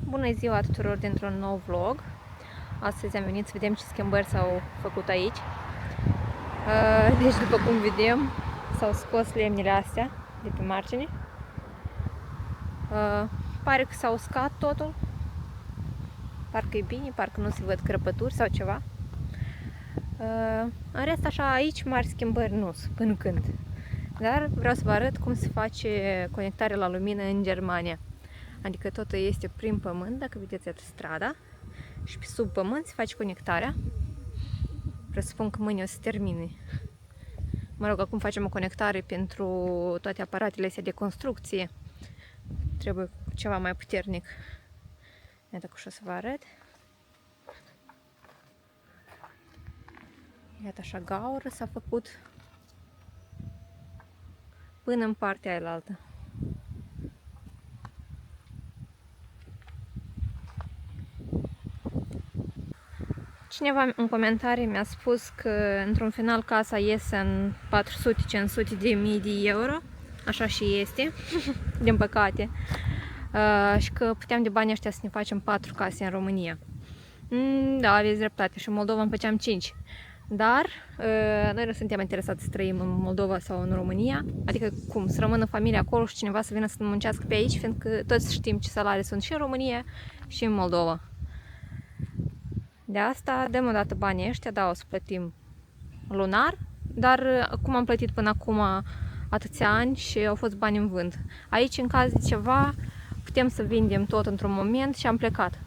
Bună ziua tuturor dintr-un nou vlog. Astăzi am venit să vedem ce schimbări s-au făcut aici. Deci, după cum vedem, s-au scos lemnele astea de pe margine. Pare că s-a uscat totul. Parcă e bine, parcă nu se văd crăpături sau ceva. În rest, așa, aici mari schimbări nu sunt, până când. Dar vreau să vă arăt cum se face conectarea la lumină în Germania. Adică totul este prin pământ, dacă vedeți strada, și pe sub pământ se face conectarea. Presupun că mâine o să termine. Mă rog, acum facem o conectare pentru toate aparatele astea de construcție. Trebuie ceva mai puternic. Iată cum o să vă arăt. Iată așa, gaură s-a făcut până în partea ailaltă. Cineva în comentarii mi-a spus că într-un final casa iese în 400-500 de mii de euro. Așa și este, din păcate. Și că puteam de banii ăștia să ne facem 4 case în România. Da, aveți dreptate, și în Moldova îmi făceam 5. Dar noi nu suntem interesați să trăim în Moldova sau în România. Adică cum, să rămână familia acolo și cineva să vină să muncească pe aici, fiindcă toți știm ce salarii sunt și în România și în Moldova. De asta dăm o dată banii ăștia, da, o să plătim lunar, dar cum am plătit până acum atâția ani și au fost bani în vânt. Aici, în caz de ceva, putem să vindem tot într-un moment și am plecat.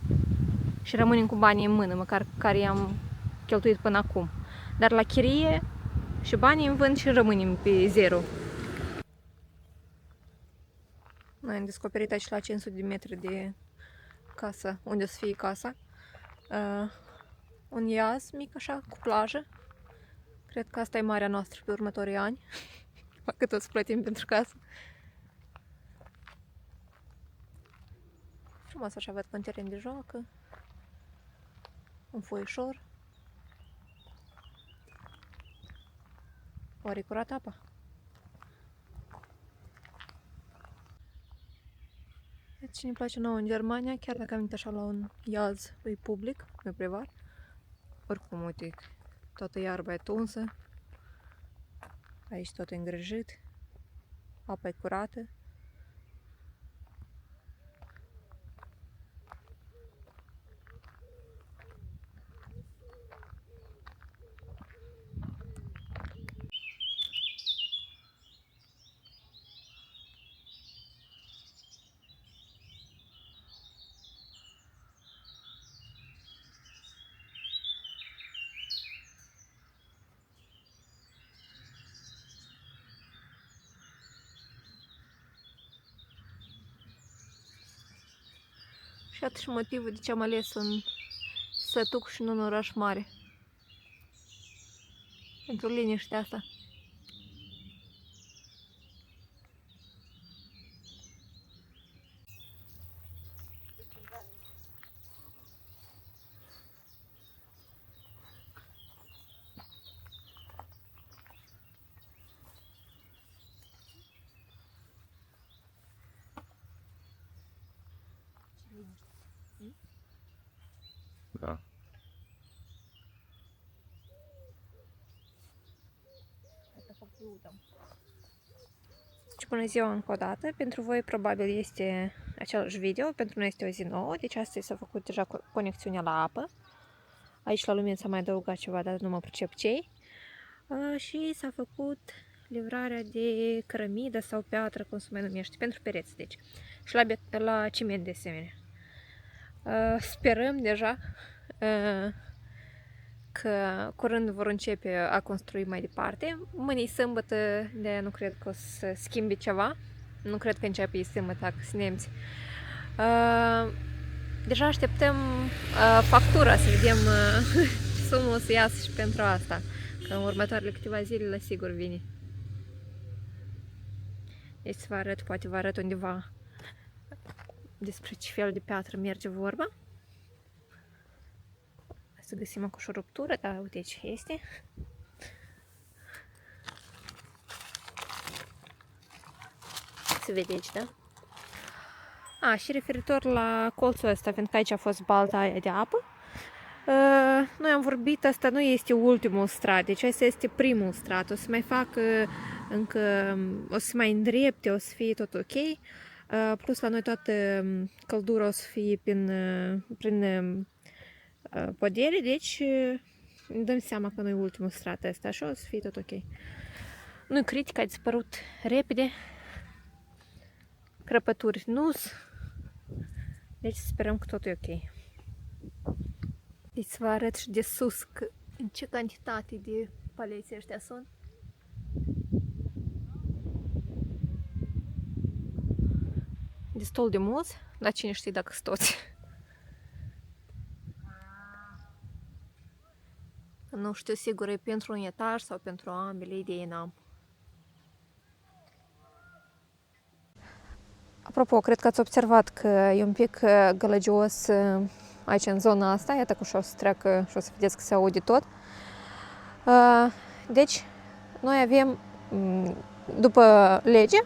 Și rămânem cu banii în mână, măcar care i-am cheltuit până acum. Dar la chirie și banii în vânt și rămânem pe zero. Noi am descoperit aici la 500 de metri de casă, unde o să fie casa, un iaz mic așa, cu plajă. Cred că asta e marea noastră pe următorii ani. Cât o să plătim pentru casă. Frumos așa, văd un teren de joacă. Un foișor. Oare curat apa? Deci ne place nouă în Germania, chiar dacă am venit așa la un iaz, e public, e privat. Oricum, uite, toată iarba e tunsă. Aici tot e îngrijit. Apa e curată. Și atât și motivul de ce am ales un sătuc și nu un oraș mare. Pentru liniștea asta. Da. Și bună ziua încă o dată. Pentru voi probabil este același video, pentru noi este o zi nouă, deci astăzi s-a făcut deja conexiunea la apă. Aici la lumină s-a mai adăugat ceva, dar nu mă pricep ce-i. Și s-a făcut livrarea de cărămidă sau piatră, cum se mai numește, pentru pereți, deci. Și la ciment de asemenea. Sperăm deja că curând vor începe a construi mai departe. Mâine sâmbătă, de nu cred că o să schimbe ceva. Nu cred că începe sâmbătă, dacă sunt nemți. Deja așteptăm factura, să vedem ce sumă o să iasă și pentru asta. Că în următoarele câteva zile, la sigur, vine. Deci să vă arăt, poate vă arăt undeva despre ce fel de piatră merge vorba. Să găsim acum și o ruptură, dar uite ce este. Să vedeți, da? Și referitor la colțul ăsta, fiindcă aici a fost balta aia de apă, noi am vorbit, asta nu este ultimul strat, deci asta este primul strat. O să mai fac încă, o să mai îndrepte, o să fie tot ok. Plus la noi toată căldura o să fie prin podere, deci dăm seama că nu e ultimul strat ăsta, așa o să fie tot ok. Nu critic, a dispărut repede. Crăpături nu-s. Deci sperăm că totul e ok. Deci să vă arăt și de sus în ce cantitate de paleți ăștia sunt. Destul de mulți, dar cine știe dacă sunt toți. Nu știu sigur, e pentru un etaj sau pentru ambele, idei n-am. Apropo, cred că ați observat că e un pic gălăgios aici în zona asta, iată că și o să treacă și o să vedeți că se aude tot. Deci, noi avem, după lege,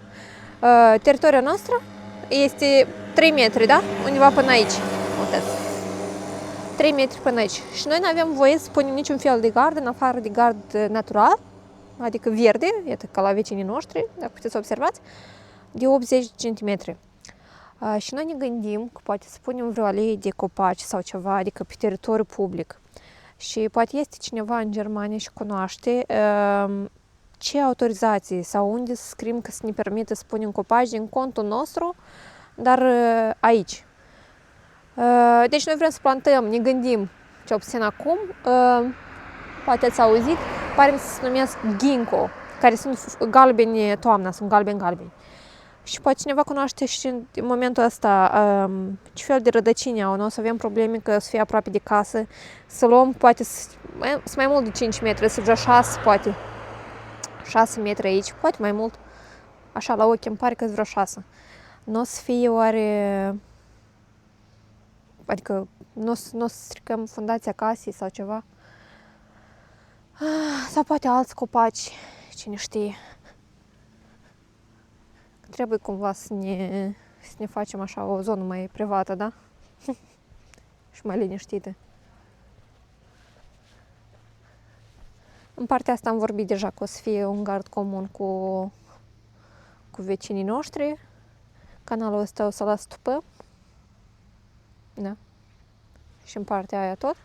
teritoriul noastră este 3 metri, da? Undeva până aici. Uitați. 3 metri până aici. Și noi nu avem voie să punem niciun fel de gard în afară de gard natural, adică verde, iată ca la vecinii noștri, dacă puteți să observați, de 80 cm. Și noi ne gândim că poate să punem vreo alee de copaci sau ceva, adică pe teritoriu public. Și poate este cineva în Germania și cunoaște ce autorizații sau unde să scriem că să ne permite să punem copaci din contul nostru, dar aici. Deci noi vrem să plantăm, ne gândim, ce puțin acum, poate ați auzit, pare să se numesc ginkgo, care sunt galbeni toamna, sunt galbeni. Și poate cineva cunoaște și în momentul ăsta ce fel de rădăcini au, nu o să avem probleme că să fie aproape de casă, să luăm, poate să mai mult de 5 metri, să vreo 6, poate 6 metri aici, poate mai mult, așa la ochi îmi pare că vreo 6. Nu o să fie oare, adică nu o să stricăm fundația casei sau ceva, sau poate alți copaci, cine știe. Trebuie cumva să ne facem așa o zonă mai privată, da? Și mai liniștită. În partea asta am vorbit deja că o să fie un gard comun cu vecinii noștri. Canalul ăsta o să-l astupăm. Da. Și în partea aia tot.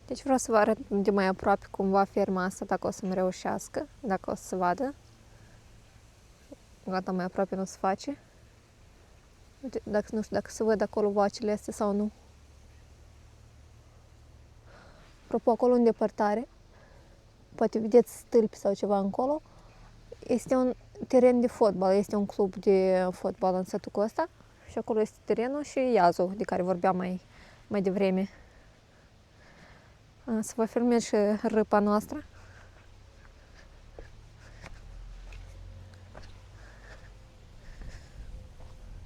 Deci vreau să vă arăt de mai aproape cum va ferma asta, dacă o să-mi reușească, dacă o să se vadă. Gata, mai aproape nu se face. Dacă, nu știu dacă se văd acolo vacile astea sau nu. Apropo, acolo în depărtare, poate vedeți stâlpi sau ceva încolo, este un teren de fotbal, este un club de fotbal în satul ăsta și acolo este terenul și iazul de care vorbeam mai devreme. Să vă filmez și râpa noastră.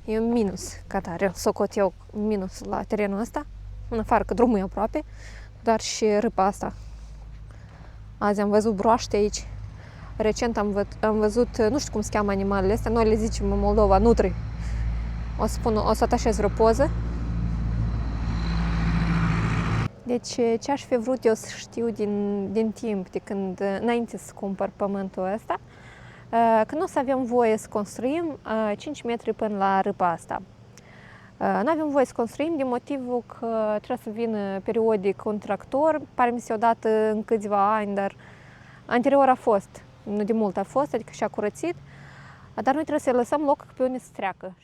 E un minus, ca tare, socot eu minus la terenul ăsta, în afară că drumul e aproape, dar și râpa asta. Azi am văzut broaște aici. Recent am văzut, nu știu cum se cheamă animalele astea, noi le zicem în Moldova, nutri. O să atașez vreo poză. Deci ce aș fi vrut eu să știu din timp, de când, înainte să cumpăr pământul ăsta, că nu o să avem voie să construim 5 metri până la râpa asta. Nu avem voie să construim din motivul că trebuie să vină periodic un tractor, pare mi se odată în câțiva ani, dar anterior a fost, nu de mult a fost, adică și-a curățit, dar noi trebuie să lăsăm loc pe unde să treacă.